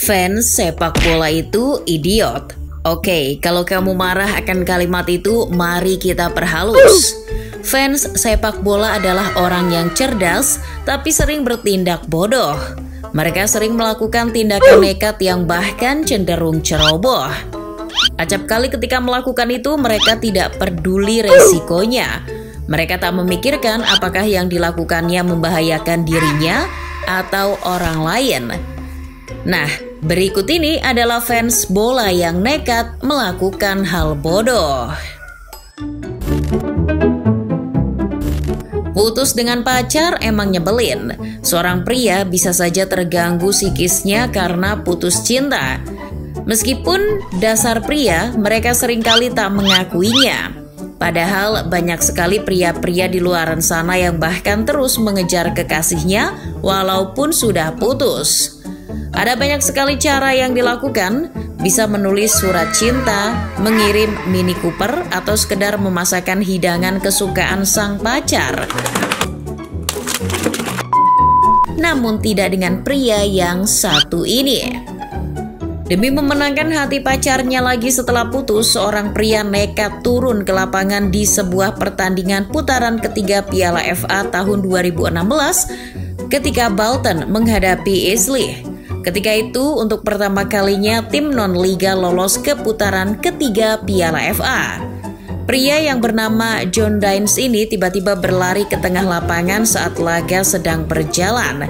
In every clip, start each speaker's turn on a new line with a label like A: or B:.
A: Fans sepak bola itu idiot. Oke, kalau kamu marah akan kalimat itu, mari kita perhalus. Fans sepak bola adalah orang yang cerdas, tapi sering bertindak bodoh. Mereka sering melakukan tindakan nekat yang bahkan cenderung ceroboh. Acap kali ketika melakukan itu, mereka tidak peduli resikonya. Mereka tak memikirkan apakah yang dilakukannya membahayakan dirinya atau orang lain. Nah, berikut ini adalah fans bola yang nekat melakukan hal bodoh. Putus dengan pacar emang nyebelin. Seorang pria bisa saja terganggu psikisnya karena putus cinta. Meskipun dasar pria, mereka seringkali tak mengakuinya. Padahal banyak sekali pria-pria di luaran sana yang bahkan terus mengejar kekasihnya walaupun sudah putus. Ada banyak sekali cara yang dilakukan, bisa menulis surat cinta, mengirim Mini Cooper, atau sekedar memasakkan hidangan kesukaan sang pacar. Namun tidak dengan pria yang satu ini. Demi memenangkan hati pacarnya lagi setelah putus, seorang pria nekat turun ke lapangan di sebuah pertandingan putaran ketiga Piala FA tahun 2016 ketika Bolton menghadapi Aisley. Ketika itu, untuk pertama kalinya tim non-liga lolos ke putaran ketiga Piala FA. Pria yang bernama John Dines ini tiba-tiba berlari ke tengah lapangan saat laga sedang berjalan.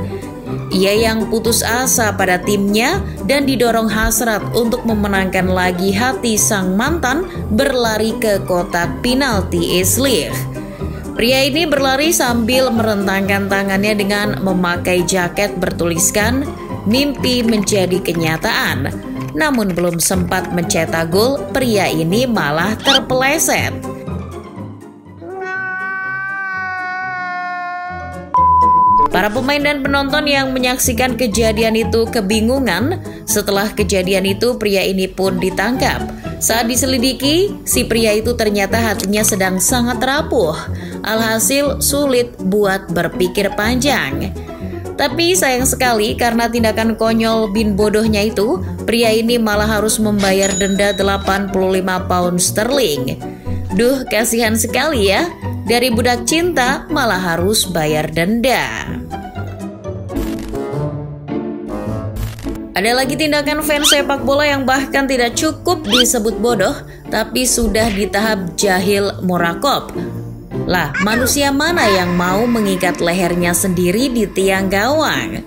A: Ia yang putus asa pada timnya dan didorong hasrat untuk memenangkan lagi hati sang mantan berlari ke kotak penalti Aisley. Pria ini berlari sambil merentangkan tangannya dengan memakai jaket bertuliskan "Mimpi menjadi kenyataan". Namun belum sempat mencetak gol, pria ini malah terpeleset. Para pemain dan penonton yang menyaksikan kejadian itu kebingungan. Setelah kejadian itu, pria ini pun ditangkap. Saat diselidiki, si pria itu ternyata hatinya sedang sangat rapuh. Alhasil sulit buat berpikir panjang. Tapi sayang sekali karena tindakan konyol bin bodohnya itu, pria ini malah harus membayar denda 85 pound sterling. Duh, kasihan sekali ya. Dari budak cinta malah harus bayar denda. Ada lagi tindakan fans sepak bola yang bahkan tidak cukup disebut bodoh, tapi sudah di tahap jahil murakab. Lah, manusia mana yang mau mengikat lehernya sendiri di tiang gawang?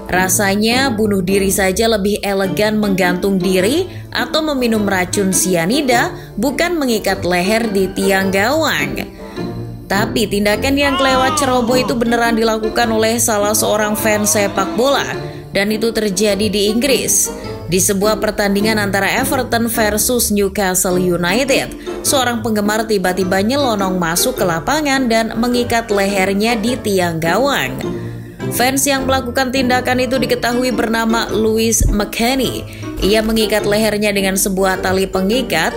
A: Rasanya bunuh diri saja lebih elegan menggantung diri atau meminum racun sianida, bukan mengikat leher di tiang gawang. Tapi tindakan yang kelewat ceroboh itu beneran dilakukan oleh salah seorang fans sepak bola, dan itu terjadi di Inggris. Di sebuah pertandingan antara Everton versus Newcastle United, seorang penggemar tiba-tiba nyelonong masuk ke lapangan dan mengikat lehernya di tiang gawang. Fans yang melakukan tindakan itu diketahui bernama Louis McKennie. Ia mengikat lehernya dengan sebuah tali pengikat.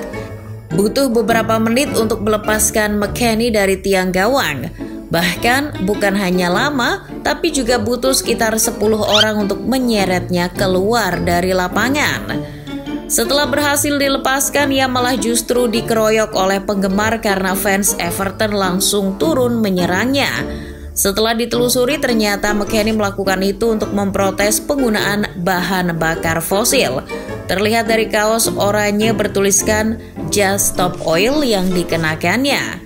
A: Butuh beberapa menit untuk melepaskan McKennie dari tiang gawang. Bahkan bukan hanya lama, tapi juga butuh sekitar 10 orang untuk menyeretnya keluar dari lapangan. Setelah berhasil dilepaskan, ia malah justru dikeroyok oleh penggemar karena fans Everton langsung turun menyerangnya. Setelah ditelusuri, ternyata McKennie melakukan itu untuk memprotes penggunaan bahan bakar fosil. Terlihat dari kaos oranye bertuliskan "Just Stop Oil" yang dikenakannya.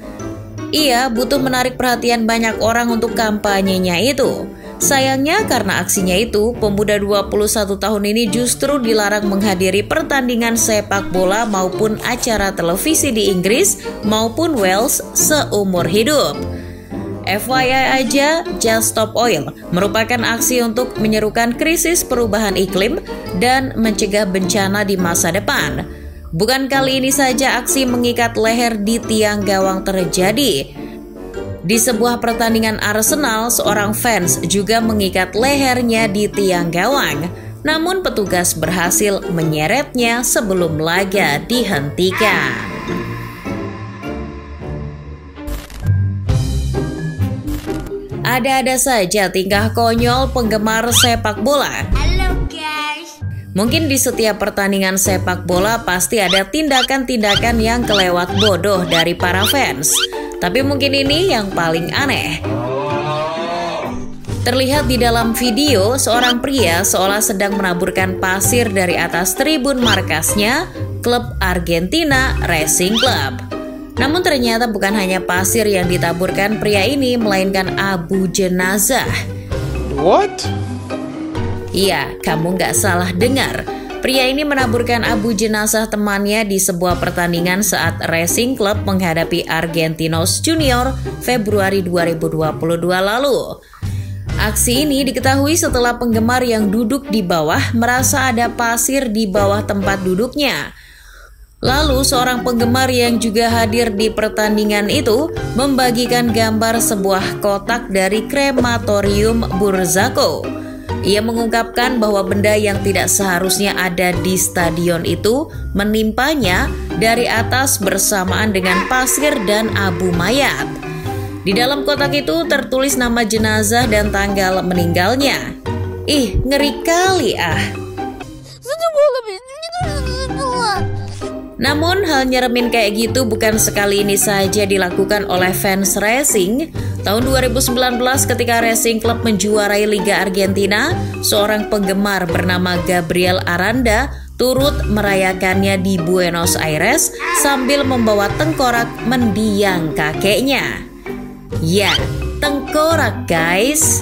A: Ia butuh menarik perhatian banyak orang untuk kampanyenya itu. Sayangnya karena aksinya itu, pemuda 21 tahun ini justru dilarang menghadiri pertandingan sepak bola maupun acara televisi di Inggris maupun Wales seumur hidup. FYI aja, Just Stop Oil merupakan aksi untuk menyerukan krisis perubahan iklim dan mencegah bencana di masa depan. Bukan kali ini saja aksi mengikat leher di tiang gawang terjadi. Di sebuah pertandingan Arsenal, seorang fans juga mengikat lehernya di tiang gawang. Namun petugas berhasil menyeretnya sebelum laga dihentikan. Ada-ada saja tingkah konyol penggemar sepak bola.
B: Halo guys.
A: Mungkin di setiap pertandingan sepak bola pasti ada tindakan-tindakan yang kelewat bodoh dari para fans. Tapi mungkin ini yang paling aneh. Terlihat di dalam video, seorang pria seolah sedang menaburkan pasir dari atas tribun markasnya, klub Argentina Racing Club. Namun ternyata bukan hanya pasir yang ditaburkan pria ini, melainkan abu jenazah.
C: What?
A: Iya, kamu nggak salah dengar. Pria ini menaburkan abu jenazah temannya di sebuah pertandingan saat Racing Club menghadapi Argentinos Junior Februari 2022 lalu. Aksi ini diketahui setelah penggemar yang duduk di bawah merasa ada pasir di bawah tempat duduknya. Lalu seorang penggemar yang juga hadir di pertandingan itu membagikan gambar sebuah kotak dari krematorium Burzaco. Ia mengungkapkan bahwa benda yang tidak seharusnya ada di stadion itu menimpanya dari atas bersamaan dengan pasir dan abu mayat. Di dalam kotak itu tertulis nama jenazah dan tanggal meninggalnya. Ih, ngeri kali ah. Namun hal nyeremin kayak gitu bukan sekali ini saja dilakukan oleh fans racing. Tahun 2019 ketika Racing Club menjuarai Liga Argentina, seorang penggemar bernama Gabriel Aranda turut merayakannya di Buenos Aires sambil membawa tengkorak mendiang kakeknya. Ya, tengkorak guys.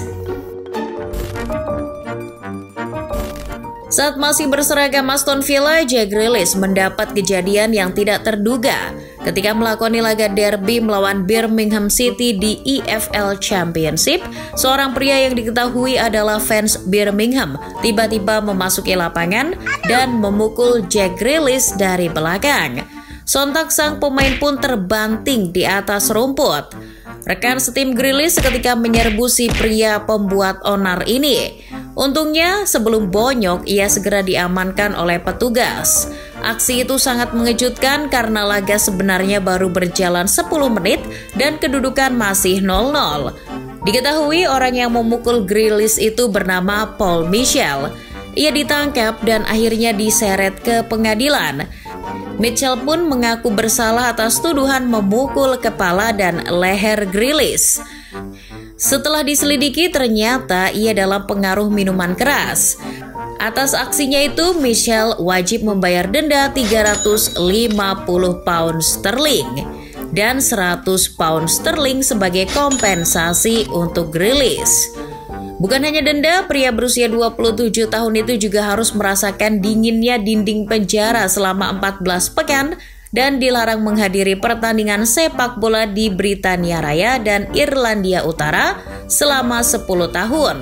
A: Saat masih berseragam Aston Villa, Jack Grealish mendapat kejadian yang tidak terduga ketika melakoni laga derby melawan Birmingham City di EFL Championship. Seorang pria yang diketahui adalah fans Birmingham tiba-tiba memasuki lapangan dan memukul Jack Grealish dari belakang. Sontak sang pemain pun terbanting di atas rumput. Rekan setim Grealish seketika menyerbu si pria pembuat onar ini. Untungnya sebelum bonyok ia segera diamankan oleh petugas. Aksi itu sangat mengejutkan karena laga sebenarnya baru berjalan 10 menit dan kedudukan masih 0-0. Diketahui orang yang memukul Grealish itu bernama Paul Mitchell. Ia ditangkap dan akhirnya diseret ke pengadilan. Mitchell pun mengaku bersalah atas tuduhan memukul kepala dan leher Grealish. Setelah diselidiki ternyata ia dalam pengaruh minuman keras. Atas aksinya itu Mitchell wajib membayar denda 350 pound sterling dan 100 pound sterling sebagai kompensasi untuk Grealish. Bukan hanya denda, pria berusia 27 tahun itu juga harus merasakan dinginnya dinding penjara selama 14 pekan dan dilarang menghadiri pertandingan sepak bola di Britania Raya dan Irlandia Utara selama 10 tahun.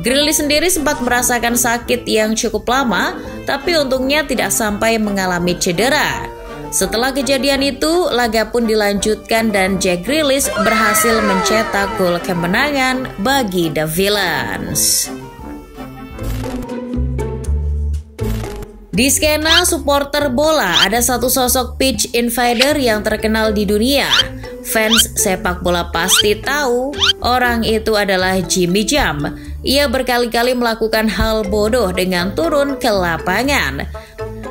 A: Grealish sendiri sempat merasakan sakit yang cukup lama, tapi untungnya tidak sampai mengalami cedera. Setelah kejadian itu, laga pun dilanjutkan dan Jack Grealish berhasil mencetak gol kemenangan bagi The Villains. Di skena supporter bola, ada satu sosok pitch invader yang terkenal di dunia. Fans sepak bola pasti tahu, orang itu adalah Jimmy Jam. Ia berkali-kali melakukan hal bodoh dengan turun ke lapangan.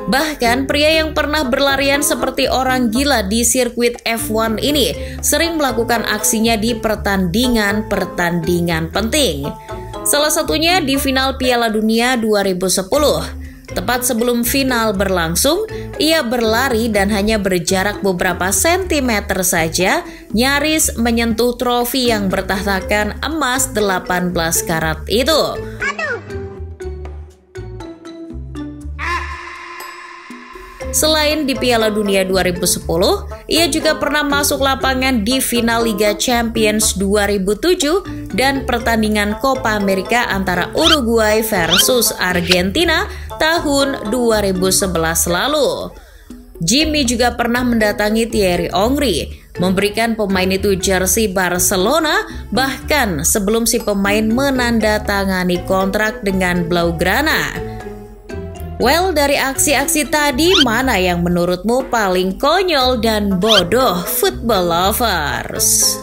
A: Bahkan pria yang pernah berlarian seperti orang gila di sirkuit F1 ini sering melakukan aksinya di pertandingan-pertandingan penting. Salah satunya di final Piala Dunia 2010. Tepat sebelum final berlangsung, ia berlari dan hanya berjarak beberapa sentimeter saja, nyaris menyentuh trofi yang bertahtakan emas 18 karat itu. Selain di Piala Dunia 2010, ia juga pernah masuk lapangan di final Liga Champions 2007 dan pertandingan Copa America antara Uruguay versus Argentina tahun 2011 lalu. Jimmy juga pernah mendatangi Thierry Henry, memberikan pemain itu jersey Barcelona, bahkan sebelum si pemain menandatangani kontrak dengan Blaugrana. Well, dari aksi-aksi tadi, mana yang menurutmu paling konyol dan bodoh, football lovers?